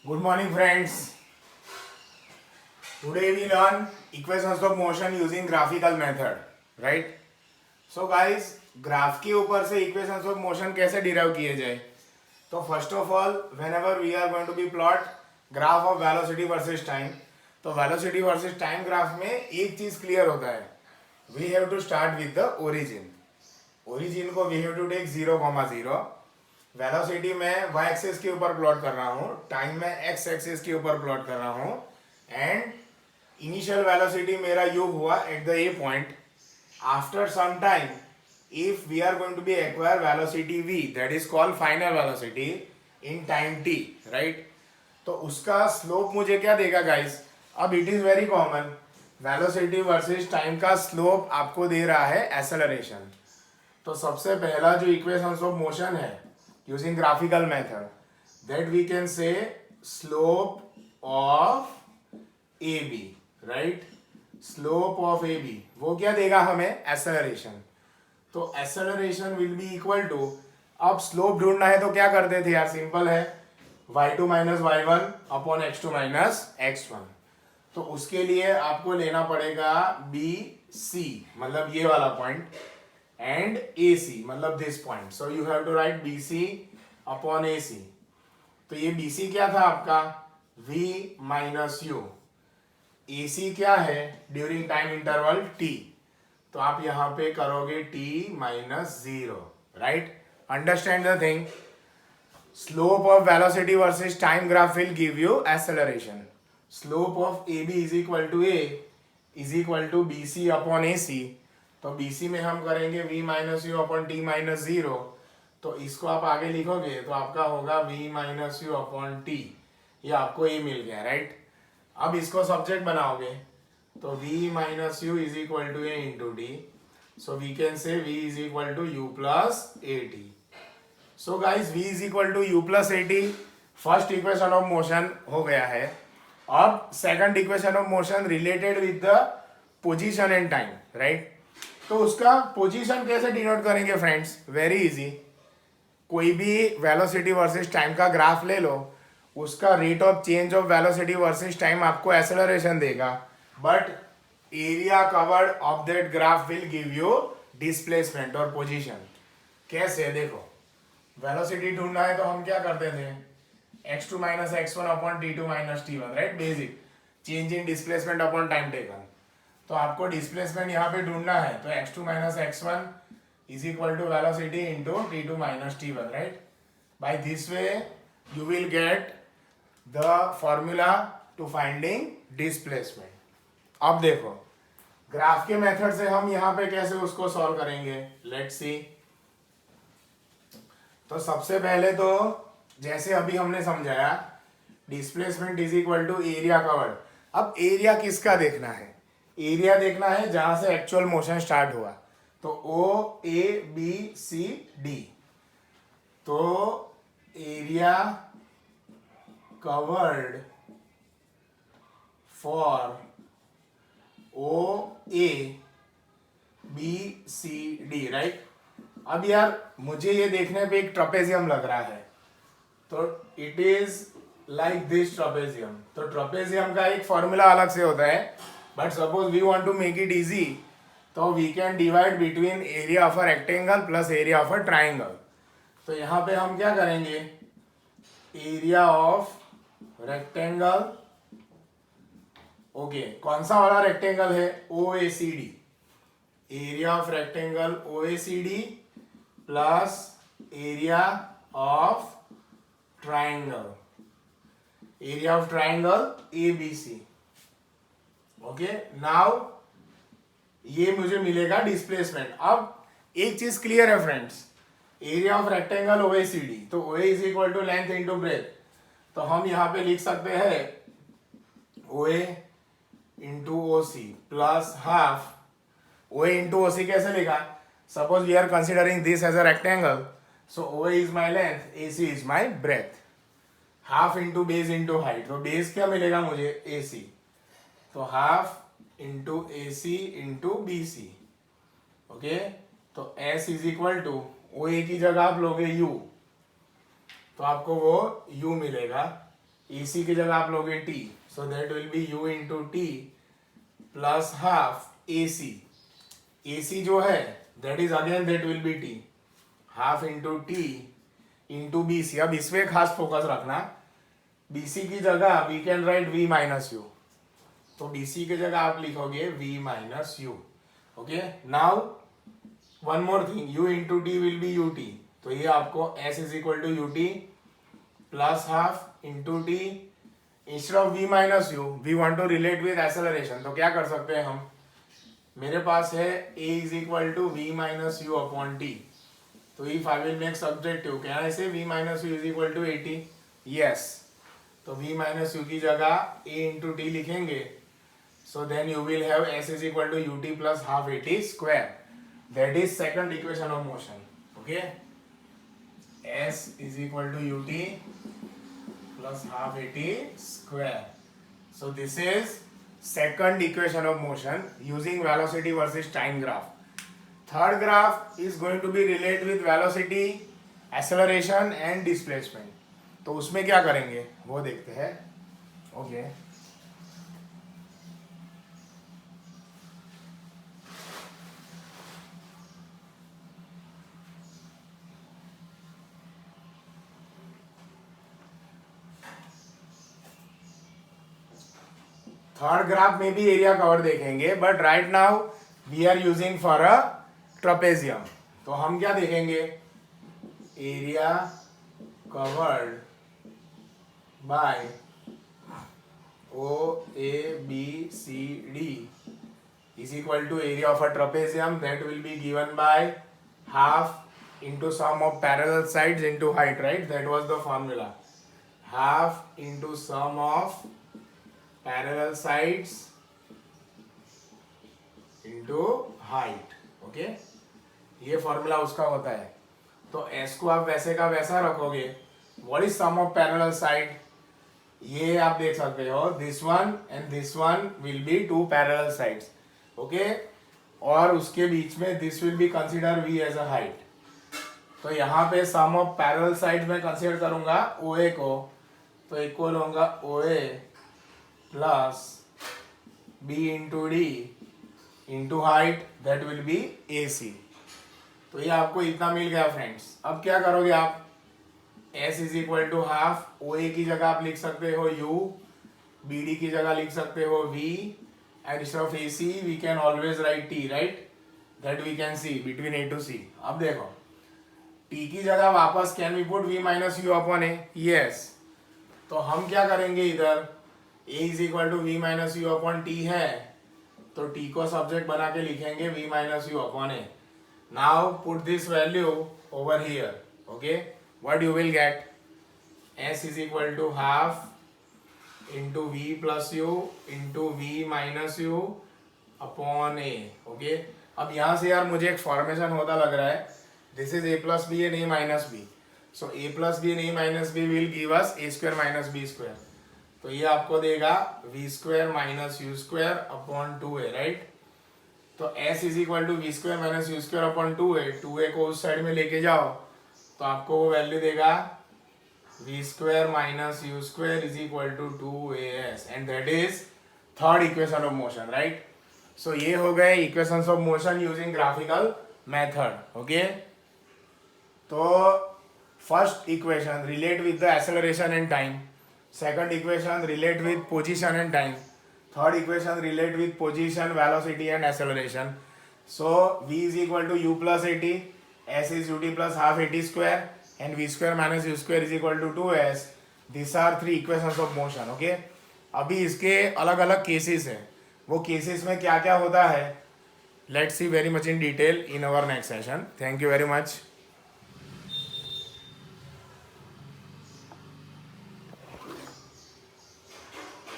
Good morning, friends. Today we learn equations of motion using graphical method, right? So guys, graph के ऊपर से equations of motion कैसे derive किए जाए? तो first of all, whenever we are going to be plot graph of velocity versus time, तो velocity versus time graph में एक चीज क्लियर होता है, we have to start with the origin. Origin को we have to take 0,0. Velocity में y axis के ऊपर प्लॉट कर रहा हूँ, टाइम में x एक्सिस के ऊपर प्लॉट कर रहा हूँ, एंड इनिशियल वेलोसिटी मेरा u हुआ at the a point. After some time if we are going to be acquire velocity v, that is called final velocity in time t, right? तो उसका slope मुझे क्या देगा गाइस? अब it is very common, velocity versus time का slope आपको दे रहा है एक्सेलरेशन. तो सबसे पहला जो इक्वेशंस ऑफ मोशन है using graphical method, that we can say slope of A B, right? Slope of A B वो क्या देगा हमें? एक्सेलरेशन. तो acceleration will be equal to, अब स्लोप ढूंढना है तो क्या करते थे यार? सिंपल है, y2 minus y1 upon x2 minus x1. तो उसके लिए आपको लेना पड़ेगा बी सी, मतलब ये वाला पॉइंट, एंड ए सी मतलब this point. So you have to write B C upon A C. तो ये बी सी क्या था आपका? v minus u. A C क्या है? During time interval t. तो आप यहां पे करोगे t minus 0, right? Understand the thing. Slope of velocity versus time graph will give you acceleration. Slope of A B is equal to A is equal to B C upon A C. तो B C में हम करेंगे v minus you upon T minus 0. तो इसको आप आगे लिखोगे तो आपका होगा v minus you upon T. ये आपको ए मिल गया, राइट? अब इसको सब्जेक्ट बनाओगे तो v minus u is equal to a into t. So we can say v is equal to u plus a t. So guys v is equal to u plus a t first equation of motion हो गया है. अब second equation of motion related with the position and time, right? तो उसका position कैसे denote करेंगे friends? Very easy. कोई भी वेलोसिटी वर्सेस टाइम का ग्राफ ले लो, उसका rate of change of velocity versus time आपको एक्सेलरेशन देगा, but area covered of that graph will give you displacement और पोजीशन. कैसे? देखो, वेलोसिटी ढूंढना है तो हम क्या करते थे? x2 minus x1 upon t2 minus t1, right? Basic change in displacement upon time taken. तो आपको डिस्प्लेसमेंट यहाँ पे ढूंढना है तो x2 minus x1 is equal to velocity into t2 minus t1, right? By this way you will get the formula to finding displacement. अब देखो, graph के मेथड से हम यहाँ पे कैसे उसको सॉल्व करेंगे, लेट्स सी. तो सबसे पहले तो जैसे अभी हमने समझाया, displacement is equal to area covered. अब एरिया किसका देखना है? एरिया देखना है जहां से एक्चुअल मोशन स्टार्ट हुआ. तो O A B C D. तो area covered for O A B C D, right? अब यार मुझे ये देखने पे एक ट्रपेजियम लग रहा है, तो it is like this trapezium. तो ट्रपेजियम का एक फॉर्मूला अलग से होता है, but suppose we want to make it easy, तो we can divide between area of a rectangle plus area of a triangle. तो यहाँ पे हम क्या करेंगे? एरिया ऑफ रेक्टेंगल, ओके, कौन सा वाला रेक्टेंगल है? O A C D. Area of rectangle O A C D plus area of triangle, area of triangle A B C. Okay, now ये मुझे मिलेगा डिस्प्लेसमेंट. अब एक चीज क्लियर है friends, area of rectangle O A C D, तो O A is equal to length into breadth. तो हम यहाँ पे लिख सकते हैं O A into O C plus half. O A into O C कैसे लिखा? Suppose we are considering this as a rectangle, so O A is my length, A C is my breadth. Half into base into height, तो base क्या मिलेगा मुझे? A C. तो half into A C into B C. Okay, तो S is equal to, O A की जगह आप लोगे यू, तो आपको वो u मिलेगा. AC की जगह आप लोगे T, so that will be U into T plus half AC. AC जो है that is again that will be T, half into T into BC. अब इसमें खास फोकस रखना, BC की जगह we can write V minus U, तो BC की जगह आप लिखोगे V minus U. Okay, now one more thing, U into T will be UT, तो ये आपको S is equal to UT plus half into T. instead of V minus U we want to relate with acceleration, तो क्या कर सकते हैं हम, मेरे पास है A is equal to V minus U upon T, तो if I will make subjective, can I say V minus U is equal to AT? Yes, तो V minus U की जगह A into T लिखेंगे, so then you will have S is equal to UT plus half AT square. That is second equation of motion. Okay, S is equal to UT plus half AT square. So this is second equation of motion using velocity versus time graph. Third graph is going to be related with velocity, acceleration and displacement. तो उसमें क्या करेंगे वो देखते हैं. Okay. Third graph में भी area cover देखेंगे, but right now we are using for a trapezium. तो हम क्या देखेंगे, area covered by O A B C D is equal to area of a trapezium, that will be given by half into sum of parallel sides into height, right? That was the formula, half into sum of parallel sides into height. Okay, ये formula उसका होता है. तो S को आप वैसे का वैसा रखोगे. What is sum of parallel side, ये आप देख सकते हो, this one and this one will be two parallel sides. Okay, और उसके बीच में this will be consider V as a height. तो यहाँ पे सम ऑफ पैरेलल साइड्स में कंसिडर करूंगा OA को, तो इक्वल होगा OA plus B into D into height, that will be AC. तो ये आपको इतना मिल गया फ्रेंड्स. अब क्या करोगे आप, S is equal to half, OA की जगह आप लिख सकते हो U, BD की जगह लिख सकते हो V, and instead of AC we can always write T, right? That we can see between A to C. अब देखो, T की जगह वापस can we put V minus U upon A? Yes. तो हम क्या करेंगे, इधर A is equal to V minus U upon T है, तो T को सब्जेक्ट बना के लिखेंगे V minus U upon A. Now put this value over here. Okay, what you will get, S is equal to half into V plus U into V minus U upon A. Okay, अब यहाँ से यार मुझे एक formation होता लग रहा है, this is A plus B and A minus B. So A plus B and A minus B will give us A square minus B square. तो ये आपको देगा V square minus U square upon 2A, right? तो S is equal to V square minus U square upon 2A. 2A को उस side में लेके जाओ तो आपको वो वैल्यू देगा V square minus U square is equal to 2AS, and that is third equation of motion, right? So ये हो गए equations of motion using graphical method. Okay, तो first equation relate with the acceleration and time, second equation relate with position and time, third equation relate with position, velocity and acceleration. So V is equal to U plus AT, S is UT plus half AT square, and V square minus U square is equal to 2S. These are three equations of motion. Okay, अभी इसके अलग अलग cases हैं, वो cases में क्या क्या होता है, let's see very much in detail in our next session. Thank you very much.